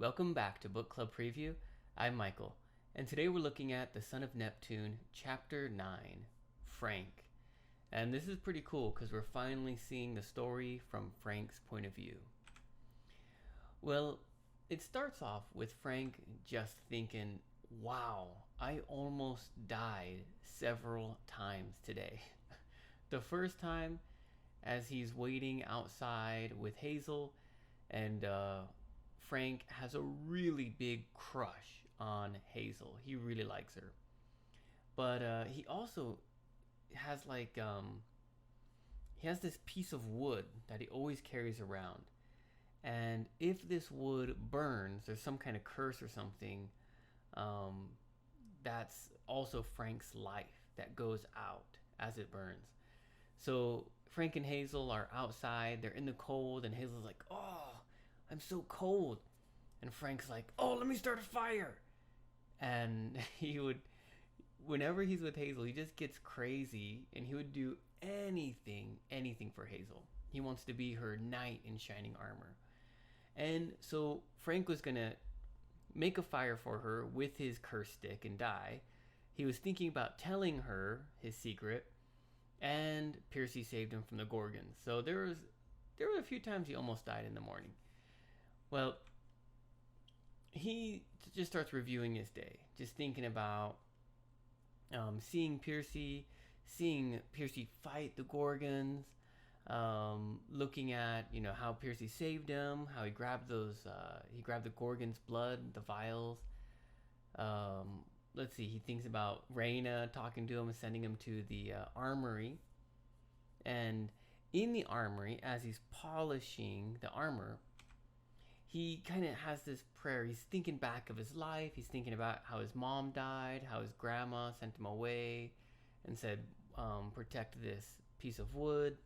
Welcome back to Book Club Preview. I'm Michael, and today we're looking at The Son of Neptune, Chapter 9, Frank. And this is pretty cool because we're finally seeing the story from Frank's point of view. Well, it starts off with Frank just thinking, wow, I almost died several times today. The first time, as he's waiting outside with Hazel, and Frank has a really big crush on Hazel. He really likes her. But he also has he has this piece of wood that he always carries around. And if this wood burns, there's some kind of curse or something. That's also Frank's life that goes out as it burns. So Frank and Hazel are outside. They're in the cold, and Hazel's like, "Oh, I'm so cold." And Frank's like, "Oh, let me start a fire." And whenever he's with Hazel, he just gets crazy, and he would do anything for Hazel. He wants to be her knight in shining armor. And so Frank was gonna make a fire for her with his curse stick and die. He was thinking about telling her his secret, and Percy saved him from the Gorgons. So there were a few times he almost died in the morning. Well, he just starts reviewing his day, just thinking about seeing Percy fight the Gorgons, looking at how Percy saved him, how he grabbed the Gorgon's blood, the vials. Let's see, he thinks about Reyna talking to him and sending him to the armory. And in the armory, as he's polishing the armor, he kind of has this prayer. He's thinking back of his life. He's thinking about how his mom died, how his grandma sent him away and said, protect this piece of wood.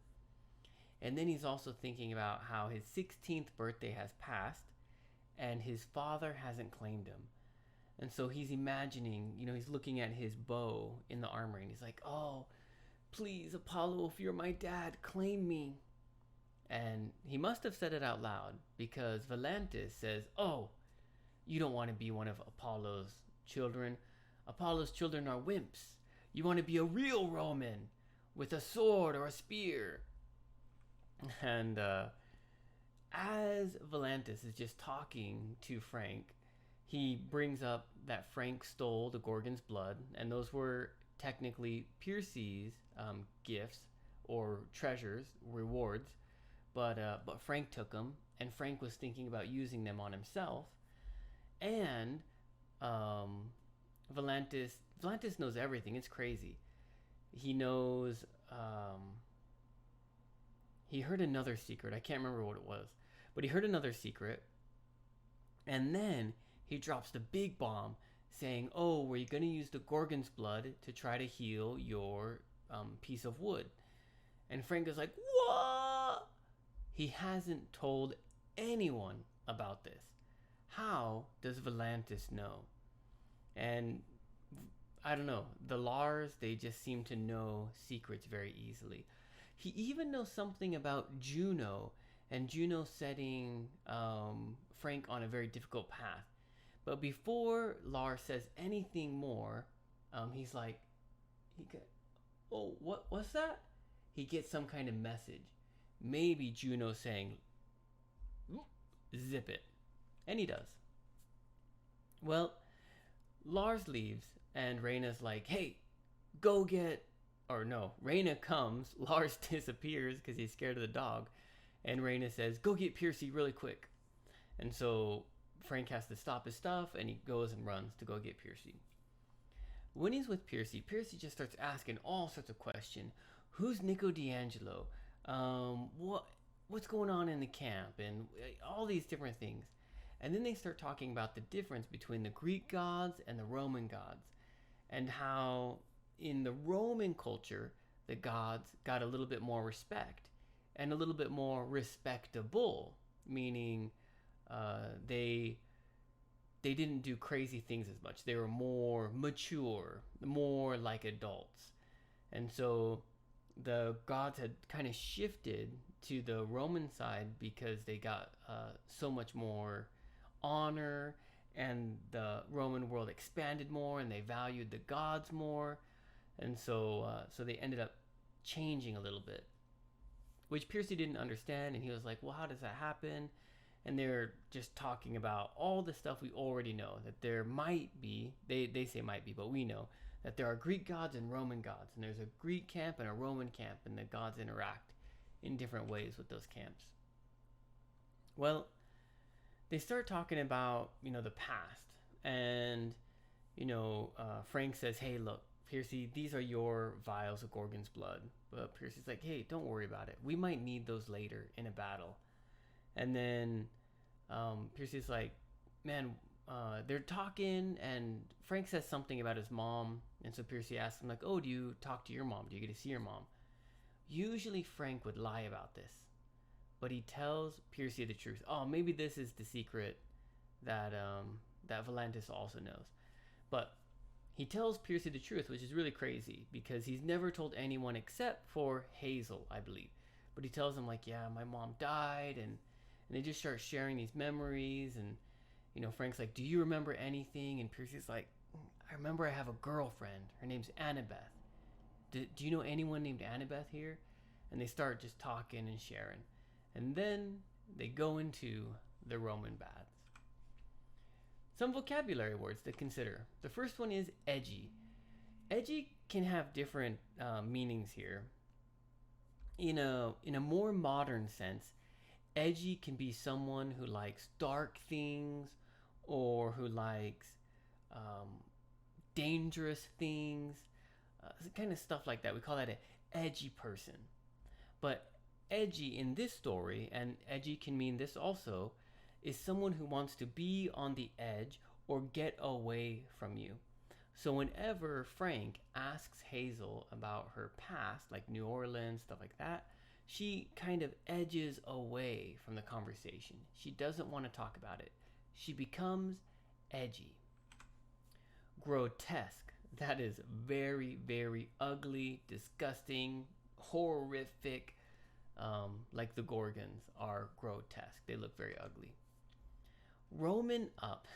And then he's also thinking about how his 16th birthday has passed and his father hasn't claimed him. And so he's imagining, he's looking at his bow in the armory, and he's like, "Oh, please, Apollo, if you're my dad, claim me." And he must have said it out loud because Valantis says, "Oh, you don't want to be one of Apollo's children. Apollo's children are wimps. You want to be a real Roman with a sword or a spear." And as Valantis is just talking to Frank, he brings up that Frank stole the Gorgon's blood, and those were technically Percy's gifts or treasures, rewards, but Frank took them, and Frank was thinking about using them on himself. And Valantis knows everything. It's crazy. He knows. He heard another secret. I can't remember what it was, but he heard another secret, and then he drops the big bomb saying, "Oh, were you going to use the Gorgon's blood to try to heal your piece of wood?" And Frank is like, "What?" He hasn't told anyone about this. How does Valantis know? And I don't know. The Lars, they just seem to know secrets very easily. He even knows something about Juno, and Juno setting Frank on a very difficult path. But before Lars says anything more, he's like, what's that? He gets some kind of message. Maybe Juno saying, "Zip it." And he does. Well, Lars leaves, and Reyna's like, "Hey, go get..." Or no, Reyna comes, Lars disappears because he's scared of the dog, and Reyna says, "Go get Percy really quick." And so Frank has to stop his stuff, and he goes and runs to go get Percy. When he's with Percy just starts asking all sorts of questions. Who's Nico D'Angelo? What's going on in the camp? And all these different things. And then they start talking about the difference between the Greek gods and the Roman gods, and how in the Roman culture the gods got a little bit more respect and a little bit more respectable, meaning they didn't do crazy things as much. They were more mature, more like adults. And so the gods had kind of shifted to the Roman side because they got so much more honor, and the Roman world expanded more, and they valued the gods more, and so they ended up changing a little bit, which Piercy didn't understand, and he was like, well, how does that happen? And they're just talking about all the stuff we already know, that there might be, they say might be, but we know that there are Greek gods and Roman gods, and there's a Greek camp and a Roman camp, and the gods interact in different ways with those camps. Well, they start talking about, the past, and, Frank says, hey, look, Piercy, these are your vials of Gorgon's blood. But Piercy's like, hey, don't worry about it. We might need those later in a battle. And then Piercy's like, man, they're talking, and Frank says something about his mom. And so Piercy asks him, like, oh, do you talk to your mom? Do you get to see your mom? Usually Frank would lie about this, but he tells Piercy the truth. Oh, maybe this is the secret that that Volantis also knows. But he tells Piercy the truth, which is really crazy because he's never told anyone except for Hazel, I believe. But he tells him, like, yeah, my mom died, and they just start sharing these memories. And, Frank's like, do you remember anything? And Piercy's like, I remember I have a girlfriend. Her name's Annabeth. Do you know anyone named Annabeth here? And they start just talking and sharing. And then they go into the Roman baths. Some vocabulary words to consider. The first one is edgy. Edgy can have different meanings here. In a more modern sense, edgy can be someone who likes dark things or who likes dangerous things, kind of stuff like that. We call that an edgy person. But edgy in this story, and edgy can mean this also, is someone who wants to be on the edge or get away from you. So whenever Frank asks Hazel about her past, like New Orleans, stuff like that, she kind of edges away from the conversation. She doesn't want to talk about it. She becomes edgy. Grotesque. That is very, very ugly, disgusting, horrific. Like the Gorgons are grotesque. They look very ugly. Roman up.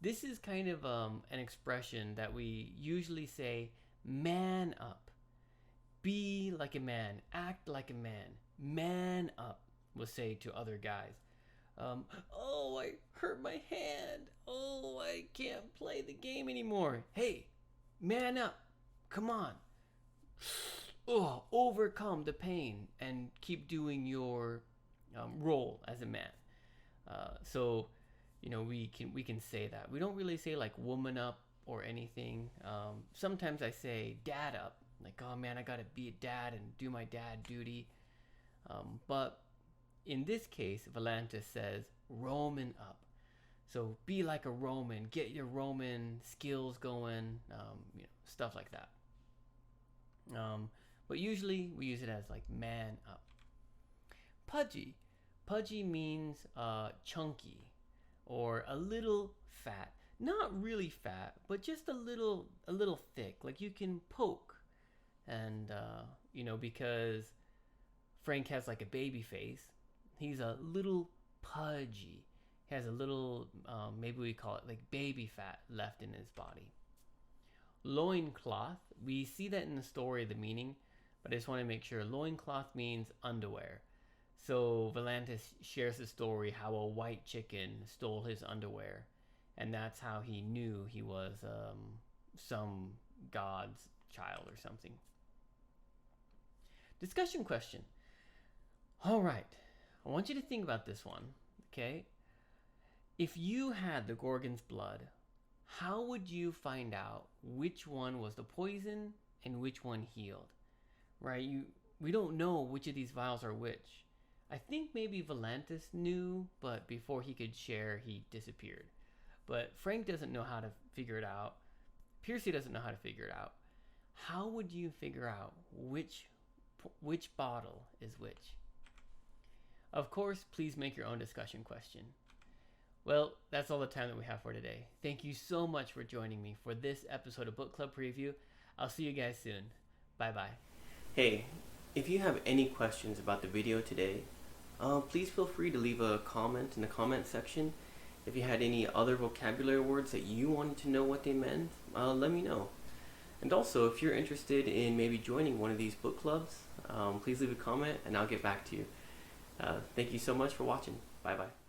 This is kind of an expression that we usually say, man up. Be like a man. Act like a man. Man up, we'll say to other guys. Oh, I hurt my hand. Oh, I can't play the game anymore. Hey, man up. Come on. Oh, overcome the pain and keep doing your role as a man. So, we can say that. We don't really say like woman up or anything. Sometimes I say dad up, like, oh man, I gotta be a dad and do my dad duty. But in this case, Volantis says Roman up. So be like a Roman, get your Roman skills going, stuff like that. But usually we use it as like man up. Pudgy. Pudgy means chunky or a little fat. Not really fat, but just a little thick. Like you can poke. And, because Frank has like a baby face, he's a little pudgy. He has a little, maybe we call it like baby fat left in his body. Loincloth, we see that in the story, the meaning, but I just want to make sure. Loincloth means underwear. So Volantis shares the story how a white chicken stole his underwear, and that's how he knew he was some god's child or something. Discussion question. All right, I want you to think about this one, okay? If you had the Gorgon's blood, how would you find out which one was the poison and which one healed? Right? We don't know which of these vials are which. I think maybe Volantis knew, but before he could share, he disappeared. But Frank doesn't know how to figure it out. Piercy doesn't know how to figure it out. How would you figure out which bottle is which? Of course, please make your own discussion question. Well, that's all the time that we have for today. Thank you so much for joining me for this episode of Book Club Preview. I'll see you guys soon. Bye-bye. Hey, if you have any questions about the video today, please feel free to leave a comment in the comment section. If you had any other vocabulary words that you wanted to know what they meant, let me know. And also, if you're interested in maybe joining one of these book clubs, please leave a comment and I'll get back to you. Thank you so much for watching. Bye bye.